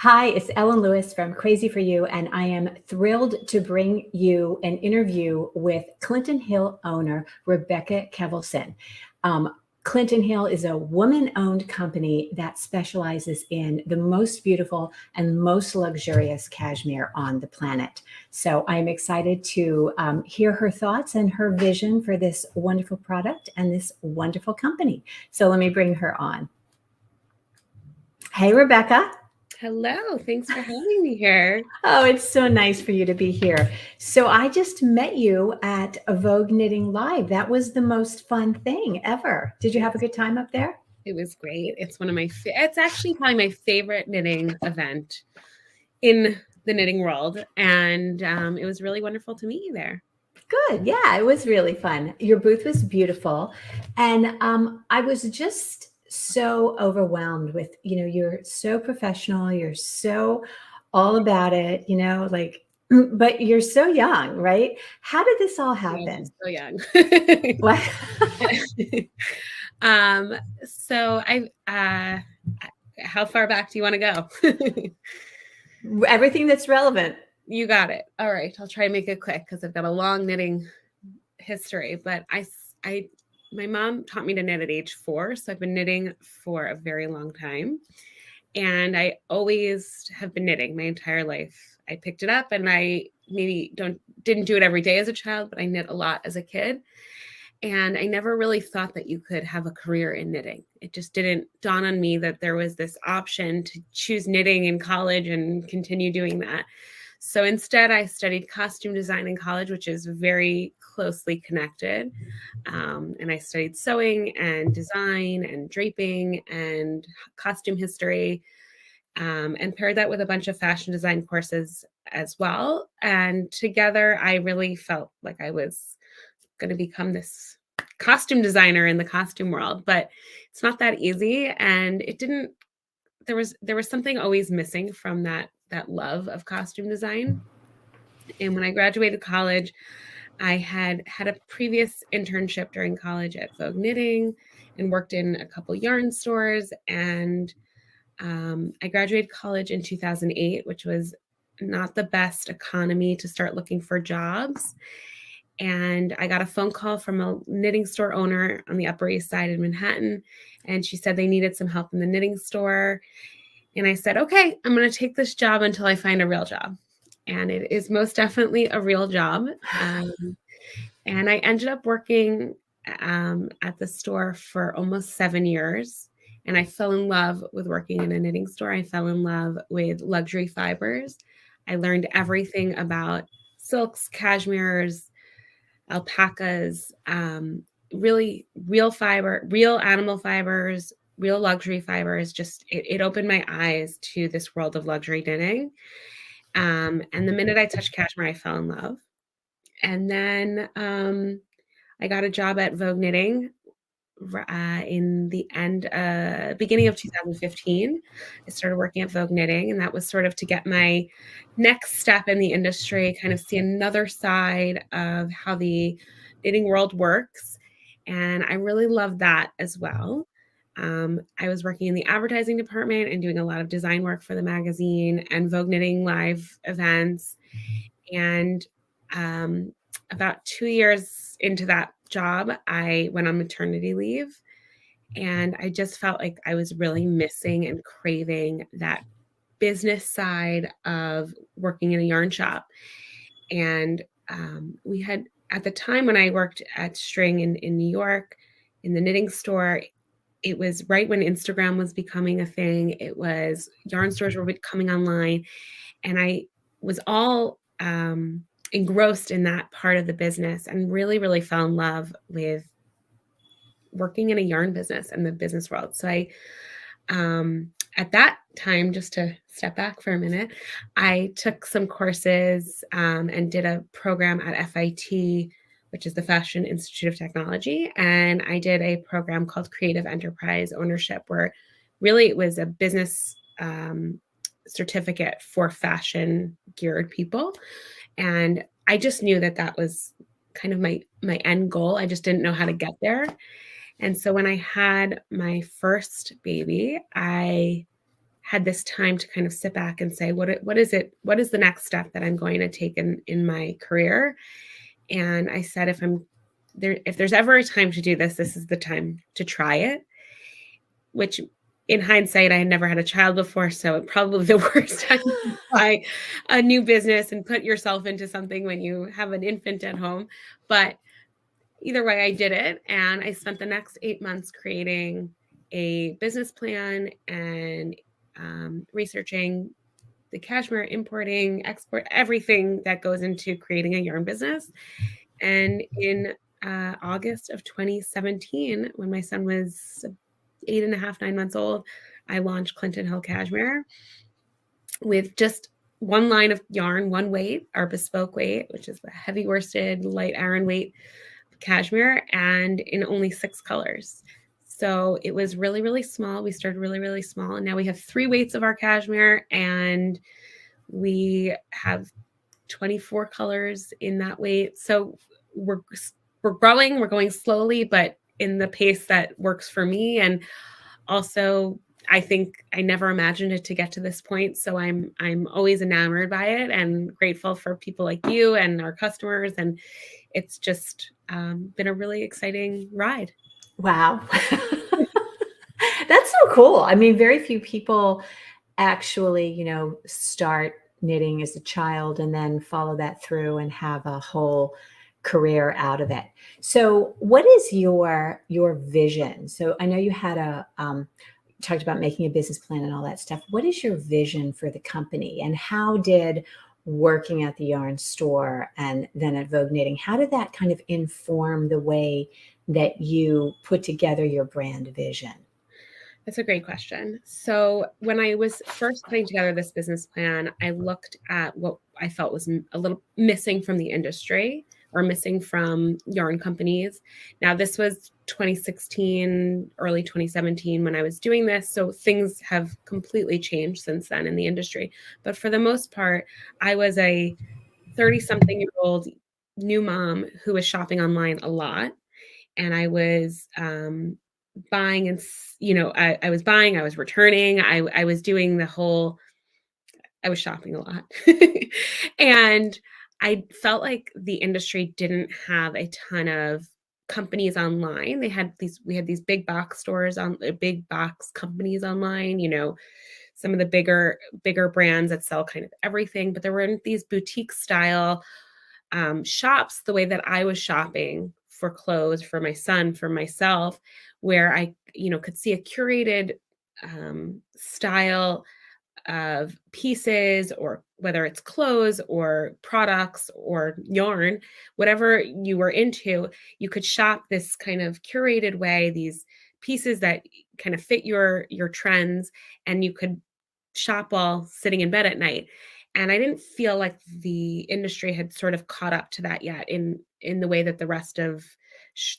Hi, it's Ellen Lewis from Crazy for You, and I am thrilled to bring you an interview with Clinton Hill owner Rebecca Kevelson. Clinton Hill is a woman-owned company that specializes in the most beautiful and most luxurious cashmere on the planet. So I'm excited to hear her thoughts and her vision for this wonderful product and this wonderful company. So let me bring her on. Hey, Rebecca. Hello, thanks for having me here. Oh, it's so nice for you to be here. So I just met you at a Vogue Knitting Live. That was the most fun thing ever. Did you have a good time up there? It was great. It's one of my it's actually probably my favorite knitting event in the knitting world, and it was really wonderful to meet you there. Good. Yeah, it was really fun. Your booth was beautiful. And I was just so overwhelmed with, you're so professional, you're so all about it, but you're so young, right? How did this all Yeah, happen? so young. What? So how far back do you want to go? Everything that's relevant. You got it. All right, I'll try to make it quick because I've got a long knitting history. But my mom taught me to knit at age 4, so I've been knitting for a very long time, and I always have been knitting my entire life. I picked it up, and I maybe didn't do it every day as a child, but I knit a lot as a kid. And I never really thought that you could have a career in knitting. It just didn't dawn on me that there was this option to choose knitting in college and continue doing that. So instead, I studied costume design in college, which is very closely connected. And I studied sewing and design and draping and costume history, and paired that with a bunch of fashion design courses as well. And together, I really felt like I was going to become this costume designer in the costume world, but it's not that easy. And there was something always missing from that love of costume design. And when I graduated college, I had a previous internship during college at Vogue Knitting and worked in a couple yarn stores. And I graduated college in 2008, which was not the best economy to start looking for jobs. And I got a phone call from a knitting store owner on the Upper East Side in Manhattan. And she said they needed some help in the knitting store. And I said, okay, I'm going to take this job until I find a real job. And it is most definitely a real job. And I ended up working at the store for almost 7 years. And I fell in love with working in a knitting store. I fell in love with luxury fibers. I learned everything about silks, cashmeres, alpacas, really real fiber, real animal fibers, real luxury fibers. Just it opened my eyes to this world of luxury knitting. And the minute I touched cashmere, I fell in love. And then I got a job at Vogue Knitting in the beginning of 2015. I started working at Vogue Knitting, and that was sort of to get my next step in the industry, kind of see another side of how the knitting world works. And I really loved that as well. I was working in the advertising department and doing a lot of design work for the magazine and Vogue Knitting live events. And about 2 years into that job, I went on maternity leave, and I just felt like I was really missing and craving that business side of working in a yarn shop. And we had, at the time when I worked at String in New York, in the knitting store, it was right when Instagram was becoming a thing. It was yarn stores were coming online, and I was all engrossed in that part of the business and really, really fell in love with working in a yarn business and the business world. So I, at that time, just to step back for a minute, I took some courses and did a program at FIT, which is the Fashion Institute of Technology. And I did a program called Creative Enterprise Ownership, where really it was a business certificate for fashion geared people. And I just knew that that was kind of my end goal. I just didn't know how to get there. And so when I had my first baby, I had this time to kind of sit back and say, what is it? What is the next step that I'm going to take in my career? And I said, if there's ever a time to do this, this is the time to try it, which in hindsight, I had never had a child before. So it probably the worst time to try a new business and put yourself into something when you have an infant at home. But either way, I did it. And I spent the next 8 months creating a business plan and researching the cashmere, importing, export, everything that goes into creating a yarn business. And in August of 2017, when my son was 8.5, 9 months old, I launched Clinton Hill Cashmere with just one line of yarn, one weight, our bespoke weight, which is the heavy worsted, light aran weight cashmere, and in only 6 colors. So it was really, really small. We started really, really small. And now we have 3 weights of our cashmere, and we have 24 colors in that weight. So we're growing, we're going slowly, but in the pace that works for me. And also, I think I never imagined it to get to this point. So I'm always enamored by it and grateful for people like you and our customers. And it's just been a really exciting ride. Wow. That's so cool. I mean, very few people actually, start knitting as a child and then follow that through and have a whole career out of it. So what is your vision? So I know you had talked about making a business plan and all that stuff. What is your vision for the company, and how did working at the yarn store and then at Vogue Knitting, how did that kind of inform the way that you put together your brand vision? That's a great question. So when I was first putting together this business plan, I looked at what I felt was a little missing from the industry or missing from yarn companies. Now, this was 2016, early 2017 when I was doing this. So things have completely changed since then in the industry. But for the most part, I was a 30-something-year-old new mom who was shopping online a lot. And I was buying, and I was buying, I was returning, I was doing the whole, I was shopping a lot. And I felt like the industry didn't have a ton of companies online. We had these big box stores on big box companies online, some of the bigger brands that sell kind of everything, but there weren't these boutique style shops the way that I was shopping for clothes for my son, for myself, where I, could see a curated style of pieces, or whether it's clothes or products or yarn, whatever you were into, you could shop this kind of curated way, these pieces that kind of fit your trends, and you could shop while sitting in bed at night. And I didn't feel like the industry had sort of caught up to that yet in the way that the rest of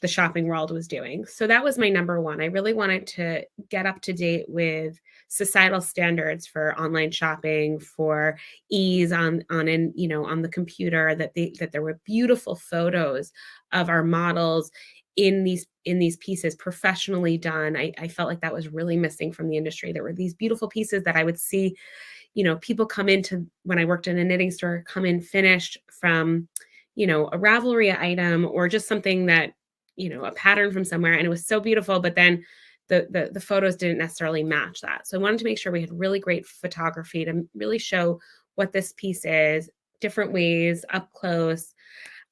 the shopping world was doing. So that was my number one. I really wanted to get up to date with societal standards for online shopping, for ease on the computer, that there were beautiful photos of our models in these pieces, professionally done. I felt like that was really missing from the industry. There were these beautiful pieces that I would see, people come into, when I worked in a knitting store, come in finished from, a Ravelry item or just something that, a pattern from somewhere. And it was so beautiful, but then the photos didn't necessarily match that. So I wanted to make sure we had really great photography to really show what this piece is, different ways, up close.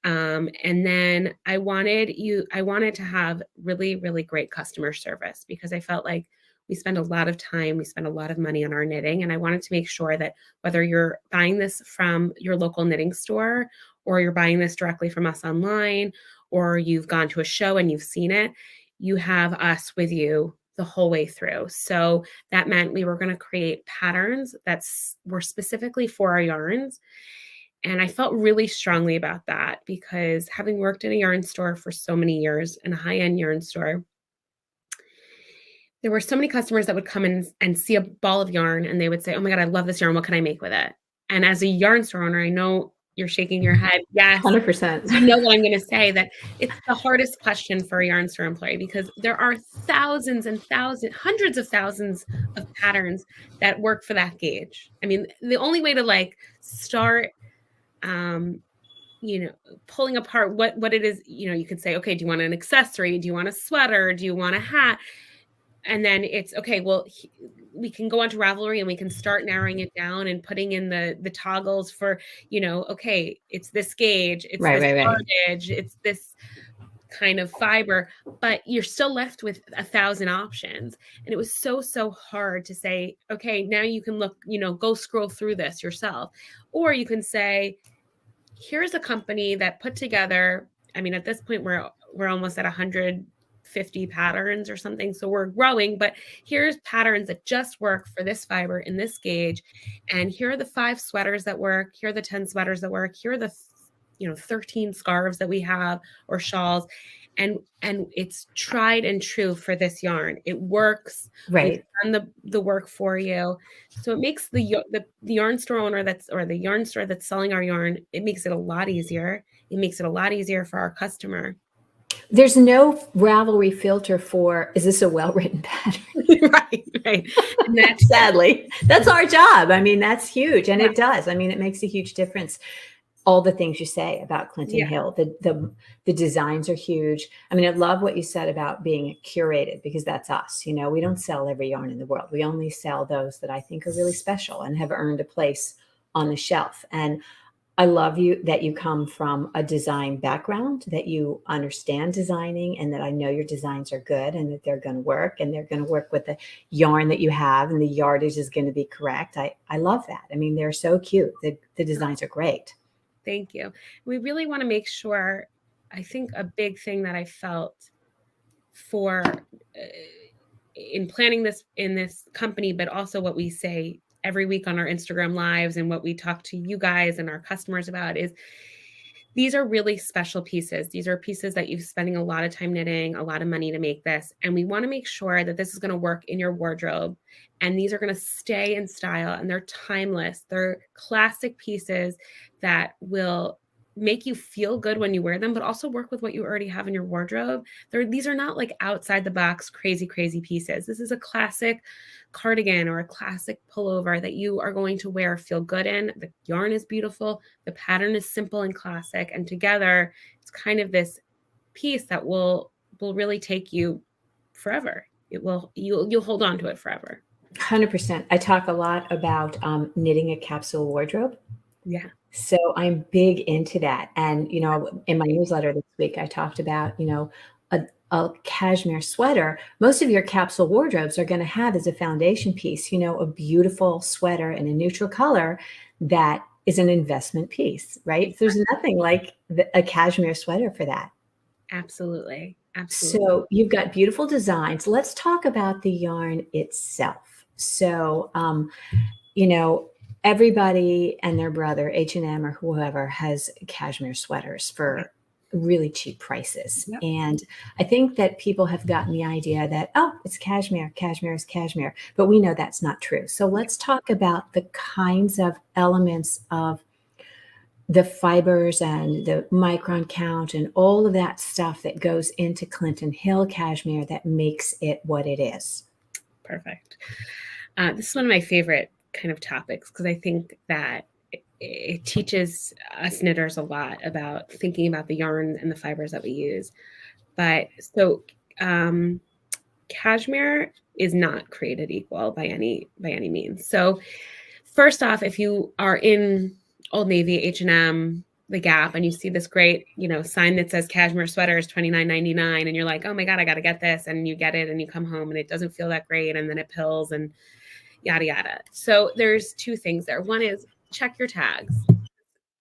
And then I wanted to have really, really great customer service, because I felt like we spend a lot of time, we spend a lot of money on our knitting. And I wanted to make sure that whether you're buying this from your local knitting store, or you're buying this directly from us online, or you've gone to a show and you've seen it, you have us with you the whole way through. So that meant we were going to create patterns that were specifically for our yarns. And I felt really strongly about that, because having worked in a yarn store for so many years, in a high-end yarn store, there were so many customers that would come in and see a ball of yarn and they would say, "Oh my God, I love this yarn. What can I make with it?" And as a yarn store owner, I know, you're shaking your head. Yes. 100%. You know what I'm going to say, that it's the hardest question for a yarn store employee, because there are thousands and thousands, hundreds of thousands of patterns that work for that gauge. I mean, the only way to like start, you know, pulling apart what it is, you know, you could say, okay, do you want an accessory? Do you want a sweater? Do you want a hat? And then it's okay, well, we can go on to Ravelry and we can start narrowing it down and putting in the toggles for, you know, okay, it's this gauge, it's Right, this right, right. yardage, it's this kind of fiber, but you're still left with 1,000 options. And it was so hard to say, okay, now you can look, you know, go scroll through this yourself. Or you can say, here's a company that put together, I mean, at this point, we're almost at 150 patterns or something. So we're growing, but here's patterns that just work for this fiber in this gauge. And here are the 5 sweaters that work. Here are the 10 sweaters that work. Here are the, you know, 13 scarves that we have, or shawls. And it's tried and true for this yarn. It works. Right. We've done the work for you. So it makes the yarn store owner or the yarn store that's selling our yarn, it makes it a lot easier. It makes it a lot easier for our customer. There's no Ravelry filter for, is this a well-written pattern? Right. And Sadly, that's our job. I mean, that's huge. And Yeah. it does. I mean, it makes a huge difference. All the things you say about Clinton Hill, the designs are huge. I mean, I love what you said about being curated, because that's us. You know, we don't sell every yarn in the world. We only sell those that I think are really special and have earned a place on the shelf. And I love that you come from a design background, that you understand designing, and that I know your designs are good and that they're going to work, and they're going to work with the yarn that you have, and the yardage is going to be correct. I love that. I mean, they're so cute. The designs are great. Thank you. We really want to make sure, I think a big thing that I felt for in planning this in this company, but also what we say every week on our Instagram lives and what we talk to you guys and our customers about, is these are really special pieces. These are pieces that you're spending a lot of time knitting, a lot of money to make this. And we want to make sure that this is going to work in your wardrobe. And these are going to stay in style, and they're timeless. They're classic pieces that will make you feel good when you wear them, but also work with what you already have in your wardrobe. These are not like outside the box, crazy pieces. This is a classic cardigan or a classic pullover that you are going to wear, feel good in. The yarn is beautiful. The pattern is simple and classic. And together, it's kind of this piece that will really take you forever. You'll hold on to it forever. 100%. I talk a lot about knitting a capsule wardrobe. Yeah. So I'm big into that. And, you know, in my newsletter this week, I talked about, you know, a cashmere sweater. Most of your capsule wardrobes are going to have as a foundation piece, you know, a beautiful sweater in a neutral color that is an investment piece, right? There's nothing like a cashmere sweater for that. Absolutely. So you've got beautiful designs. Let's talk about the yarn itself. So, you know, everybody and their brother, H&M or whoever, has cashmere sweaters for really cheap prices. Yep. And I think that people have gotten the idea that, oh, it's cashmere, cashmere is cashmere, but we know that's not true. So let's talk about the kinds of elements of the fibers and the micron count and all of that stuff that goes into Clinton Hill Cashmere that makes it what it is. Perfect. This is one of my favorite kind of topics, because I think that it teaches us knitters a lot about thinking about the yarn and the fibers that we use. But so cashmere is not created equal by any means. So first off, if you are in Old Navy, H&M, The Gap, and you see this great, you know, sign that says cashmere sweaters $29.99, and you're like, oh my God, I got to get this. And you get it and you come home and it doesn't feel that great. And then it pills and yada, yada. So there's two things there. One is check your tags.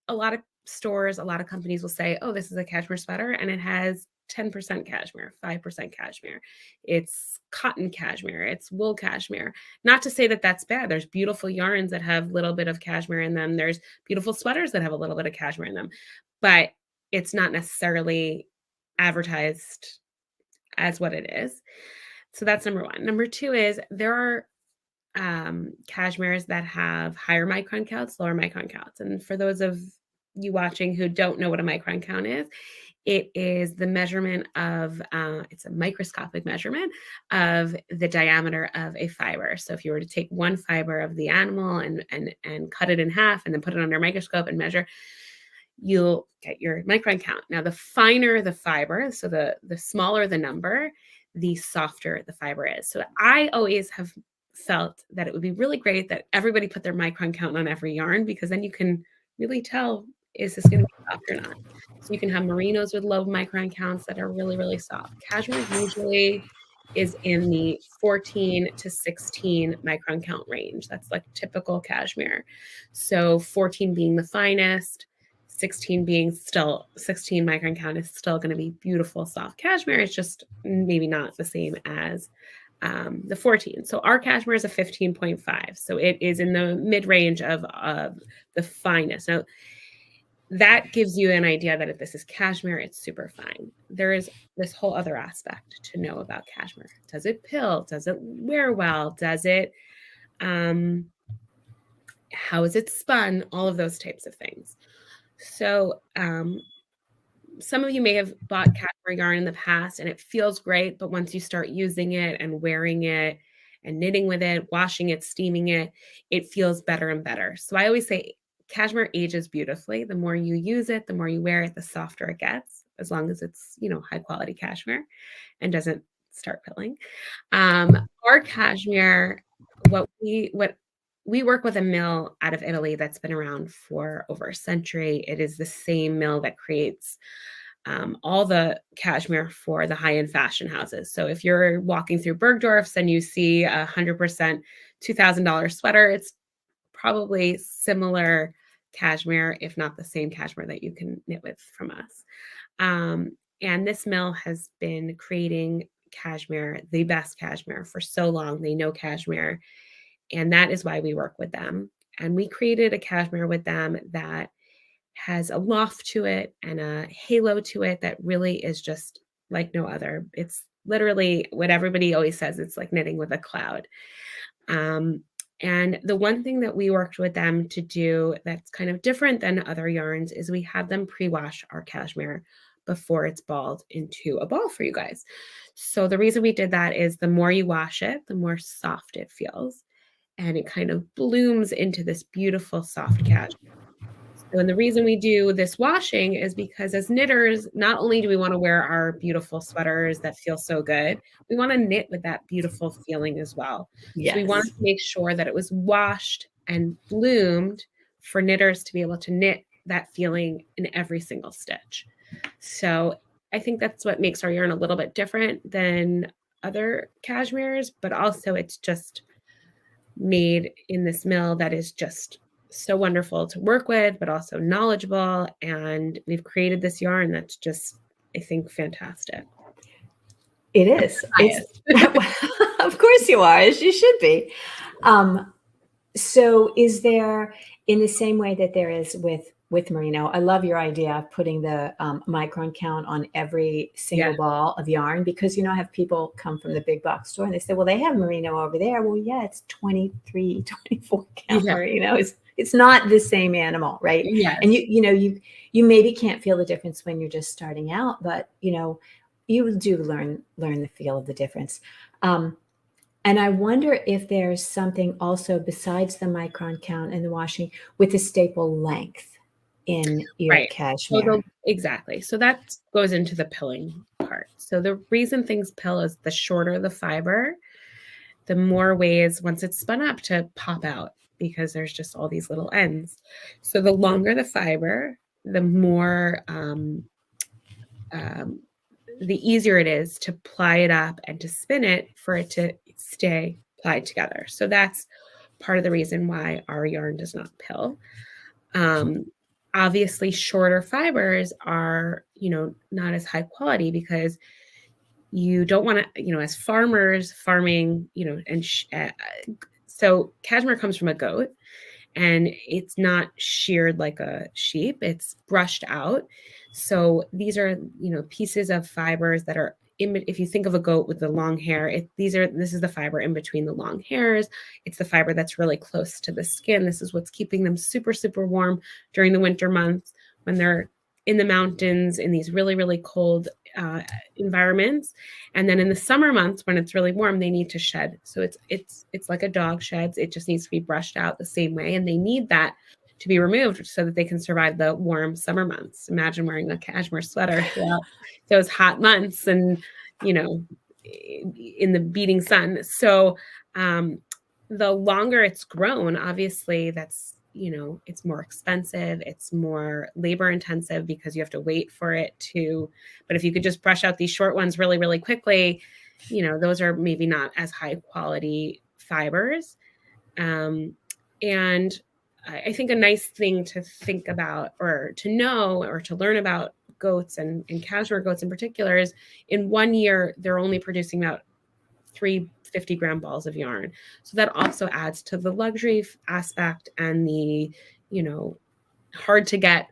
A lot of stores, a lot of companies will say, oh, this is a cashmere sweater, and it has 10% cashmere, 5% cashmere. It's cotton cashmere. It's wool cashmere. Not to say that that's bad. There's beautiful yarns that have a little bit of cashmere in them. There's beautiful sweaters that have a little bit of cashmere in them, but it's not necessarily advertised as what it is. So that's number one. Number two is there are cashmeres that have higher micron counts, lower micron counts. And for those of you watching who don't know what a micron count is, it is the measurement of, it's a microscopic measurement of the diameter of a fiber. So if you were to take one fiber of the animal and cut it in half and then put it under a microscope and measure, you'll get your micron count. Now, the finer the fiber, so the smaller the number, the softer the fiber is. So I always have felt that it would be really great that everybody put their micron count on every yarn, because then you can really tell, is this going to be soft or not? So you can have merinos with low micron counts that are really, really soft. Cashmere usually is in the 14 to 16 micron count range. That's like typical cashmere. So 14 being the finest, 16 being still 16 micron count is still going to be beautiful, soft cashmere. It's just maybe not the same as the 14. So our cashmere is a 15.5. So it is in the mid range of the finest. Now, that gives you an idea that if this is cashmere, it's super fine. There is this whole other aspect to know about cashmere. Does it pill? Does it wear well? Does it, how is it spun? All of those types of things. So some of you may have bought cashmere yarn in the past and it feels great, but once you start using it and wearing it and knitting with it, washing it, steaming it, it feels better and better. So I always say cashmere ages beautifully. The more you use it, the more you wear it, the softer it gets, as long as it's, high quality cashmere and doesn't start pilling. Our cashmere, we work with a mill out of Italy that's been around for over a century. It is the same mill that creates all the cashmere for the high-end fashion houses. So if you're walking through Bergdorf's and you see a 100% $2,000 sweater, it's probably similar cashmere, if not the same cashmere that you can knit with from us. And this mill has been creating cashmere, the best cashmere, for so long. They know cashmere. And that is why we work with them. And we created a cashmere with them that has a loft to it and a halo to it that really is just like no other. It's literally what everybody always says. It's like knitting with a cloud. And the one thing that we worked with them to do that's kind of different than other yarns is we have them pre-wash our cashmere before it's balled into a ball for you guys. So the reason we did that is the more you wash it, the more soft it feels. And it kind of blooms into this beautiful soft cashmere. So, and the reason we do this washing is because as knitters, not only do we want to wear our beautiful sweaters that feel so good, we want to knit with that beautiful feeling as well. Yes. So we wanted to make sure that it was washed and bloomed for knitters to be able to knit that feeling in every single stitch. So I think that's what makes our yarn a little bit different than other cashmeres, but also it's just made in this mill that is just so wonderful to work with, but also knowledgeable. And we've created this yarn that's just, I think, fantastic. It is. Of course you are, as you should be. So is there, in the same way that there is with merino, I love your idea of putting the micron count on every single ball of yarn, because, I have people come from the big box store and they say, well, they have merino over there. Well, yeah, it's 23, 24 count merino. It's not the same animal, right? Yes. And you maybe can't feel the difference when you're just starting out, but you do learn the feel of the difference. And I wonder if there's something also besides the micron count and the washing with the staple length in your cashmere. So exactly. So that goes into the pilling part. So the reason things pill is the shorter the fiber, the more ways once it's spun up to pop out, because there's just all these little ends. So the longer the fiber, the more, the easier it is to ply it up and to spin it for it to stay plied together. So that's part of the reason why our yarn does not pill. Obviously, shorter fibers are, not as high quality, because you don't want to, as farmers farming, so cashmere comes from a goat, and it's not sheared like a sheep. It's brushed out. So these are, pieces of fibers that are if you think of a goat with the long hair, this is the fiber in between the long hairs. It's the fiber that's really close to the skin. This is what's keeping them super, super warm during the winter months, when they're in the mountains in these really, really cold environments. And then in the summer months when it's really warm, they need to shed. So it's like a dog sheds. It just needs to be brushed out the same way. And they need that to be removed so that they can survive the warm summer months. Imagine wearing a cashmere sweater throughout those hot months and, you know, in the beating sun. So the longer it's grown, obviously that's, you know, it's more expensive. It's more labor intensive because you have to wait for it to, but if you could just brush out these short ones really, really quickly, you know, those are maybe not as high quality fibers. And I think a nice thing to think about or to know or to learn about goats and cashmere goats in particular is in 1 year, they're only producing about 3 50-gram balls of yarn. So that also adds to the luxury aspect and the, you know, hard to get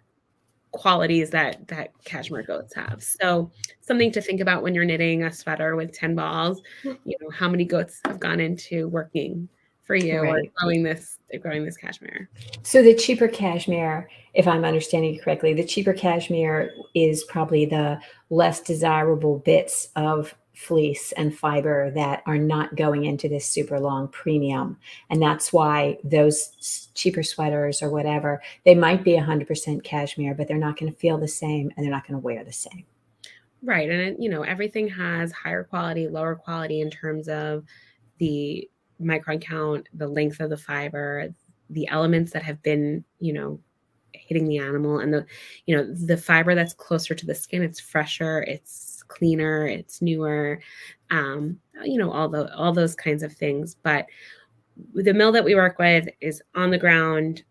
qualities that cashmere goats have. So something to think about when you're knitting a sweater with 10 balls, you know, how many goats have gone into working for you or growing this cashmere. So the cheaper cashmere, if I'm understanding you correctly, the cheaper cashmere is probably the less desirable bits of fleece and fiber that are not going into this super long premium. And that's why those cheaper sweaters or whatever, they might be 100% cashmere, but they're not going to feel the same and they're not going to wear the same. Right. And, you know, everything has higher quality, lower quality in terms of the micron count, the length of the fiber, the elements that have been, you know, hitting the animal, and the, you know, the fiber that's closer to the skin, it's fresher, it's cleaner, it's newer, you know, all those kinds of things. But the mill that we work with is on the ground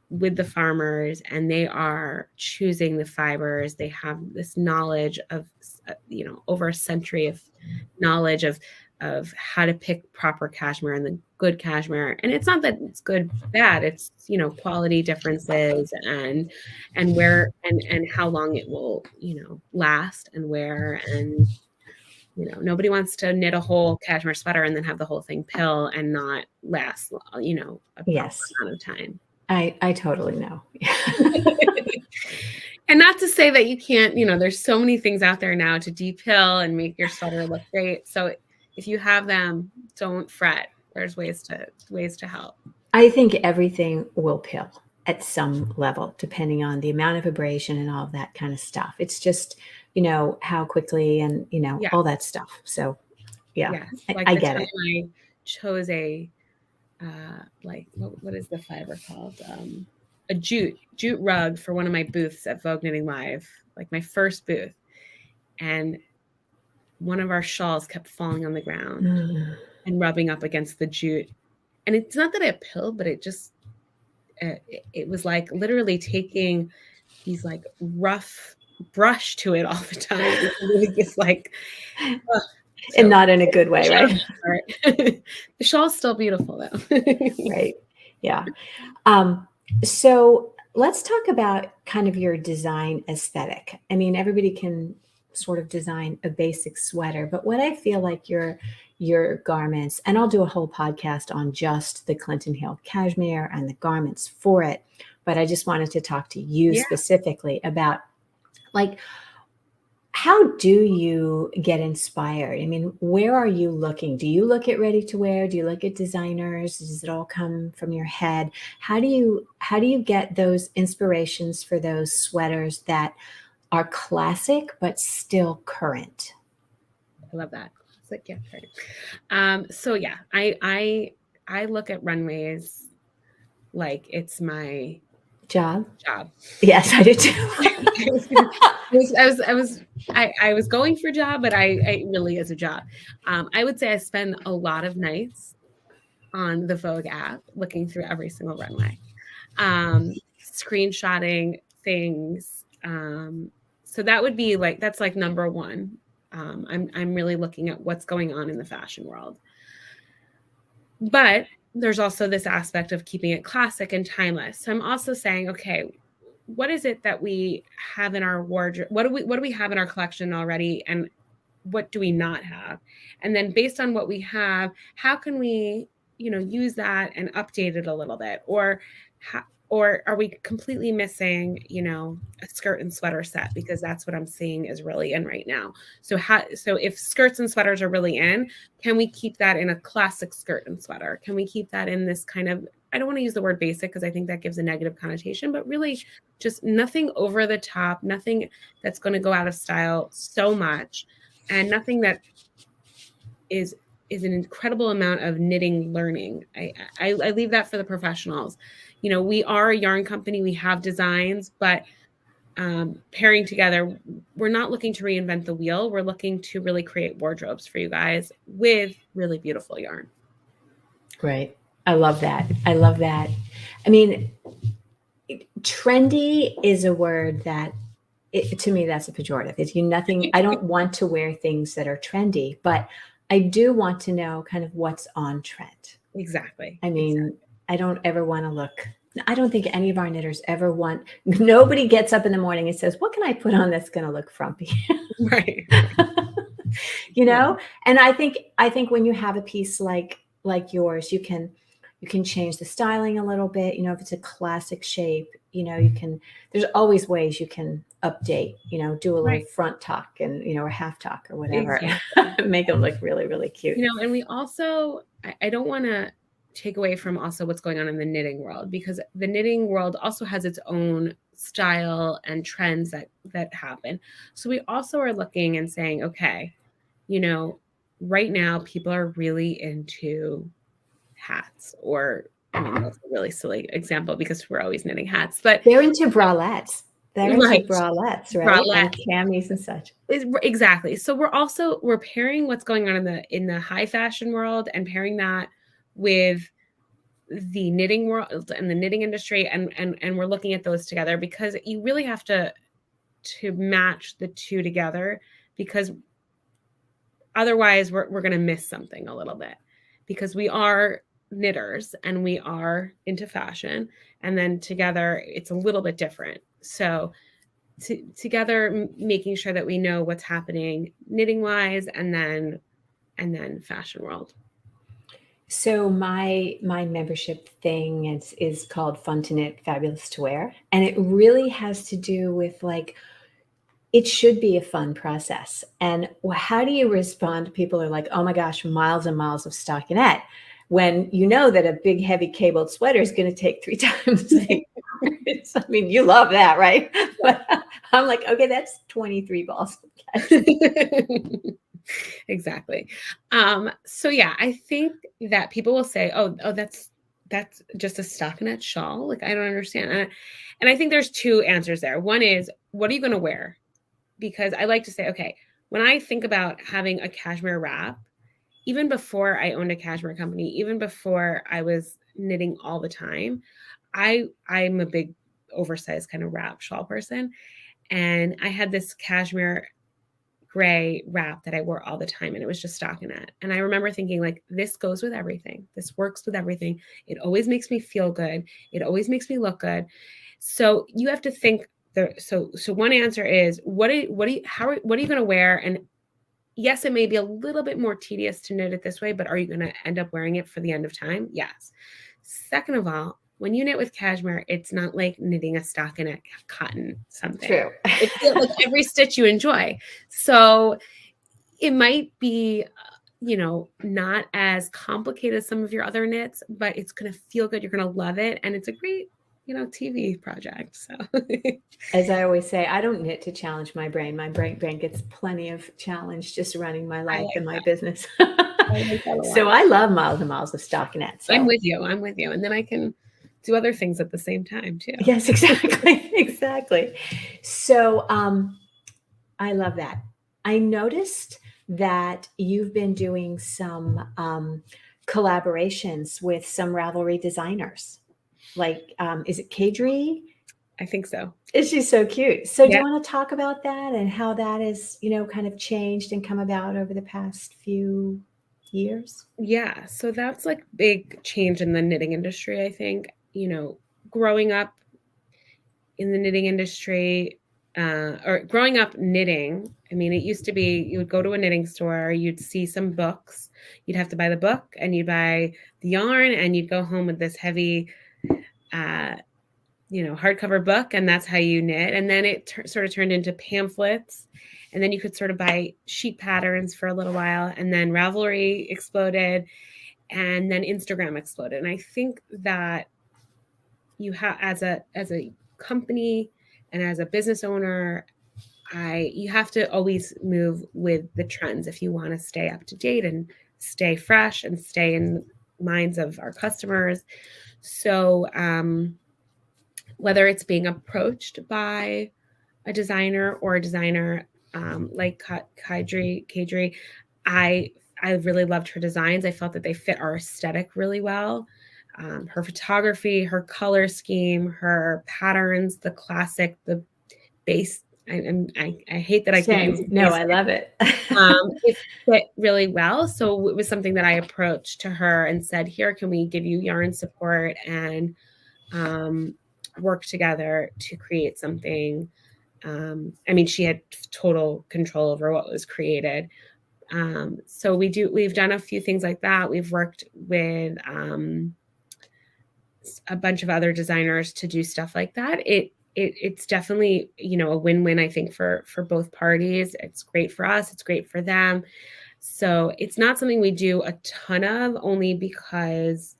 with the farmers, and they are choosing the fibers. They have this knowledge of, you know, over a century of knowledge of how to pick proper cashmere and the good cashmere. And it's not that it's good, bad, it's, you know, quality differences and where and how long it will, you know, last and where. And, you know, nobody wants to knit a whole cashmere sweater and then have the whole thing pill and not last, you know, a proper amount of time. I totally know. And not to say that you can't, you know, there's so many things out there now to depill and make your sweater look great. So if you have them, don't fret. There's ways to help. I think everything will pill at some level, depending on the amount of abrasion and all of that kind of stuff. It's just, you know, how quickly and, you know, all that stuff. So yeah, like I get it. I chose a, like, what is the fiber called? A jute rug for one of my booths at Vogue Knitting Live, like my first booth. And one of our shawls kept falling on the ground and rubbing up against the jute. And it's not that it pilled, but it just, it was like literally taking these like rough brush to it all the time. It's like, and not in a good way, right? The shawl's still beautiful though. Right. Yeah. So let's talk about kind of your design aesthetic. I mean, everybody can sort of design a basic sweater, but what I feel like your garments, and I'll do a whole podcast on just the Clinton Hill Cashmere and the garments for it, but I just wanted to talk to you specifically about, like, how do you get inspired? I mean, where are you looking? Do you look at ready to wear? Do you look at designers? Does it all come from your head? How do you get those inspirations for those sweaters that are classic but still current? I love that. It's like, yeah, right. So yeah, I look at runways like it's my job. Yes, I do too. I was going for job, but I really is a job. I would say I spend a lot of nights on the Vogue app looking through every single runway, screenshotting things. So that would be like, that's like number one. I'm really looking at what's going on in the fashion world. But there's also this aspect of keeping it classic and timeless. So I'm also saying, okay, what is it that we have in our wardrobe? What do we have in our collection already? And what do we not have? And then based on what we have, how can we, you know, use that and update it a little bit? Or or are we completely missing, a skirt and sweater set? Because that's what I'm seeing is really in right now. So if skirts and sweaters are really in, can we keep that in a classic skirt and sweater? Can we keep that in this kind of, I don't want to use the word basic because I think that gives a negative connotation, but really just nothing over the top, nothing that's going to go out of style so much, and nothing that is an incredible amount of knitting learning. I leave that for the professionals. We are a yarn company, we have designs, but pairing together, we're not looking to reinvent the wheel. We're looking to really create wardrobes for you guys with really beautiful yarn. Great. I love that. I love that. I mean, trendy is a word that to me, that's a pejorative. It's nothing. I don't want to wear things that are trendy, but I do want to know kind of what's on trend. Exactly. I mean, I don't ever want to look. I don't think any of our knitters ever want. Nobody gets up in the morning and says, "What can I put on that's going to look frumpy?" Right. And I think when you have a piece like yours, you can change the styling a little bit. If it's a classic shape, there's always ways you can update, do a little front tuck and, or half tuck or whatever, exactly. Make them look really, really cute. And we also, I don't want to take away from also what's going on in the knitting world, because the knitting world also has its own style and trends that happen. So we also are looking and saying, okay, right now people are really into hats, or I mean, that's a really silly example because we're always knitting hats, but they're into bralettes. They're into bralettes, right? And camis and such. Exactly. So we're pairing what's going on in the high fashion world and pairing that with the knitting world and the knitting industry, and we're looking at those together, because you really have to match the two together, because otherwise we're going to miss something a little bit, because we are knitters and we are into fashion, and then together it's a little bit different. So together, making sure that we know what's happening knitting wise, and then fashion world. So my membership thing is called Fun to Knit, Fabulous to Wear, and it really has to do with it should be a fun process. And how do you respond? People are like, "Oh my gosh, miles and miles of stockinette," when you know that a big, heavy cabled sweater is going to take 3 times. I mean, you love that, right? But I'm like, okay, that's 23 balls. Exactly. So yeah, I think that people will say, oh, that's just a stockinette shawl. Like, I don't understand. And I think there's two answers there. One is, what are you going to wear? Because I like to say, okay, when I think about having a cashmere wrap, even before I owned a cashmere company, even before I was knitting all the time, I'm a big oversized kind of wrap shawl person. And I had this cashmere gray wrap that I wore all the time, and it was just stockinette. And I remember thinking, like, this goes with everything. This works with everything. It always makes me feel good. It always makes me look good. So you have to think. So one answer is, what are you going to wear? And yes, it may be a little bit more tedious to knit it this way, but are you going to end up wearing it for the end of time? Yes. Second of all, when you knit with cashmere, it's not like knitting a stockinette cotton something. True. It's like every stitch you enjoy. So it might be, not as complicated as some of your other knits, but it's going to feel good. You're going to love it. And it's a great, TV project. So as I always say, I don't knit to challenge my brain. My brain gets plenty of challenge just running my life and my business. So I love miles and miles of stockinette. So. I'm with you. And then I can do other things at the same time too. Yes, exactly. Exactly. So I love that. I noticed that you've been doing some collaborations with some Ravelry designers. Like, is it Kadri? I think so. Is she so cute? So do you want to talk about that and how that is, kind of changed and come about over the past few years? Yeah. So that's like big change in the knitting industry, I think. Growing up in the knitting industry, or growing up knitting, I mean, it used to be you would go to a knitting store, you'd see some books, you'd have to buy the book, and you'd buy the yarn, and you'd go home with this heavy hardcover book, and that's how you knit. And then it sort of turned into pamphlets, and then you could sort of buy sheet patterns for a little while, and then Ravelry exploded, and then Instagram exploded. And I think that you have, as a company and as a business owner, you have to always move with the trends if you want to stay up to date and stay fresh and stay in minds of our customers. So whether it's being approached by a designer or a designer like Kadri, I really loved her designs. I felt that they fit our aesthetic really well. Her photography, her color scheme, her patterns, the classic, the base. I hate that I can't use No, I love it. it fit really well. So it was something that I approached to her and said, here, can we give you yarn support and work together to create something? I mean, she had total control over what was created. So we've done a few things like that. We've worked with a bunch of other designers to do stuff like that. It's definitely, a win-win, I think, for both parties. It's great for us. It's great for them. So it's not something we do a ton of, only because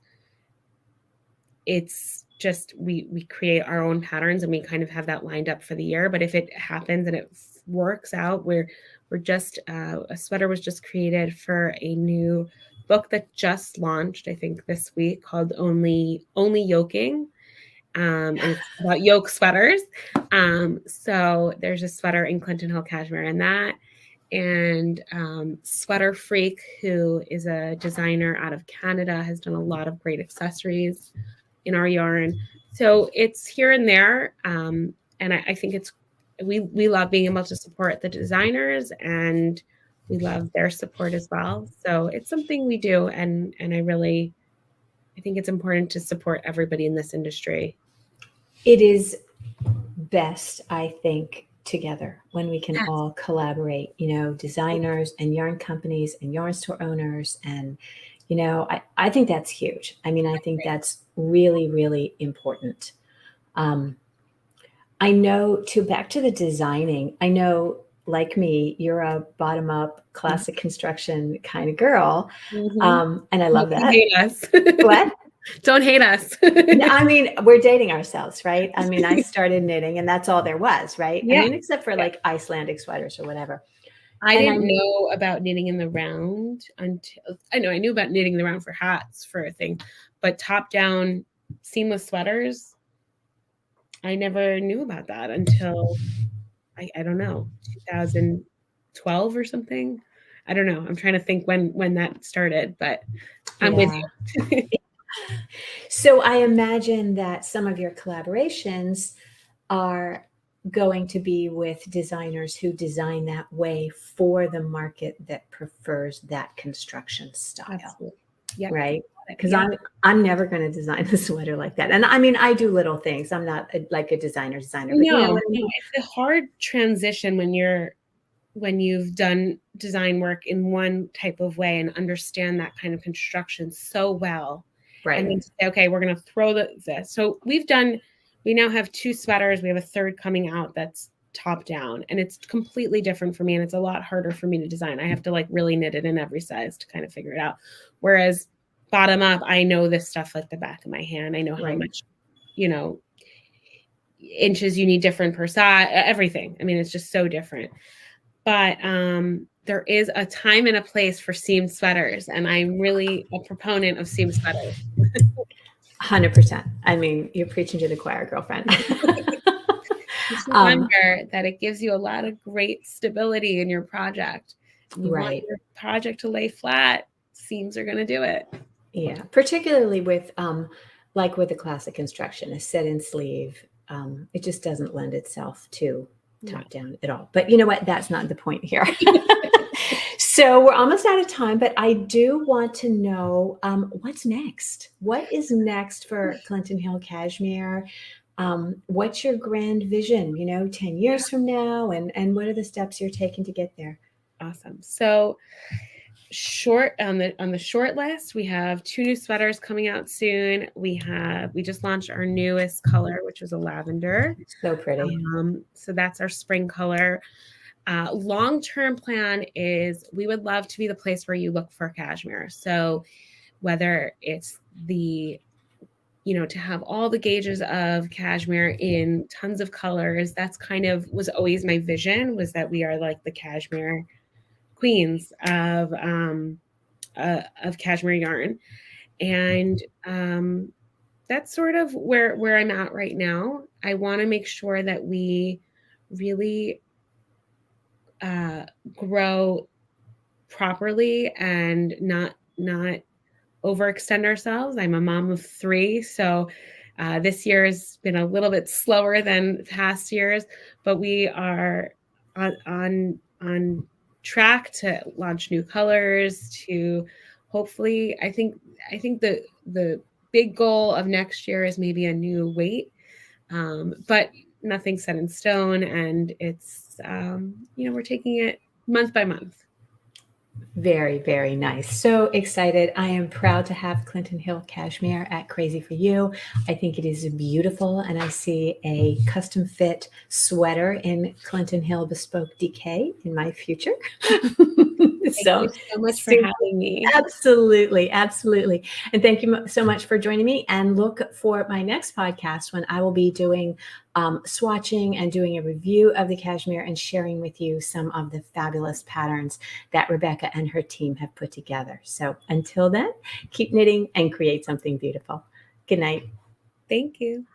it's just, we create our own patterns and we kind of have that lined up for the year. But if it happens and it works out, we're just, a sweater was just created for a new book that just launched, I think this week, called Only Yoking. And it's about yoke sweaters. So there's a sweater in Clinton Hill Cashmere in that. And Sweater Freak, who is a designer out of Canada, has done a lot of great accessories in our yarn. So it's here and there. And I think we love being able to support the designers, and we love their support as well. So it's something we do. And I think it's important to support everybody in this industry. It is best, I think, together when we can all collaborate, designers and yarn companies and yarn store owners. And, I think that's huge. I mean, I think that's really, really important. I know, back to the designing, I know, like me, you're a bottom-up classic construction kind of girl. And I love that. Don't hate us. What? Don't hate us. I mean, we're dating ourselves, right? I mean, I started knitting and that's all there was, right? Yeah. I mean, except for like Icelandic sweaters or whatever. I didn't know about knitting in the round until I knew about knitting in the round for hats for a thing, but top down seamless sweaters, I never knew about that until I don't know, 2012 or something. I don't know. I'm trying to think when that started, but I'm with you. So I imagine that some of your collaborations are going to be with designers who design that way for the market that prefers that construction style. Yep. Right? Because I'm never going to design a sweater like that. And I mean, I do little things. I'm not like a designer. But no, it's a hard transition when you've done design work in one type of way and understand that kind of construction so well. Right. And then say, okay, we're going to throw this. So we now have 2 sweaters. We have a third coming out that's top down, and it's completely different for me. And it's a lot harder for me to design. I have to really knit it in every size to kind of figure it out. Whereas bottom up, I know this stuff like the back of my hand. I know how much, inches you need different per size, everything. I mean, it's just so different. But there is a time and a place for seam sweaters, and I'm really a proponent of seam sweaters. 100%. I mean, you're preaching to the choir, girlfriend. Just remember that it gives you a lot of great stability in your project. You want your project to lay flat, seams are going to do it. Yeah, particularly with with the classic construction, a set-in sleeve, it just doesn't lend itself to top down at all. But you know what? That's not the point here. So we're almost out of time, but I do want to know what's next. What is next for Clinton Hill Cashmere? What's your grand vision, 10 years from now? And what are the steps you're taking to get there? Awesome. So on the short list, we have 2 new sweaters coming out soon. We just launched our newest color, which is a lavender. So pretty. So that's our spring color. Long-term plan is we would love to be the place where you look for cashmere. So whether it's to have all the gauges of cashmere in tons of colors, that's kind of was always my vision, was that we are like the cashmere queens of cashmere yarn. And that's sort of where I'm at right now. I want to make sure that we really grow properly and not overextend ourselves. I'm a mom of 3, so this year has been a little bit slower than past years, but we are on track to launch new colors. To hopefully, I think the big goal of next year is maybe a new weight, but nothing set in stone, and it's we're taking it month by month. Very, very nice. So excited. I am proud to have Clinton Hill Cashmere at Crazy for You. I think it is beautiful. And I see a custom fit sweater in Clinton Hill Bespoke DK in my future. Thank you so much for having me. Absolutely. Absolutely. And thank you so much for joining me. And look for my next podcast when I will be doing swatching and doing a review of the cashmere and sharing with you some of the fabulous patterns that Rebecca and her team have put together. So until then, keep knitting and create something beautiful. Good night. Thank you.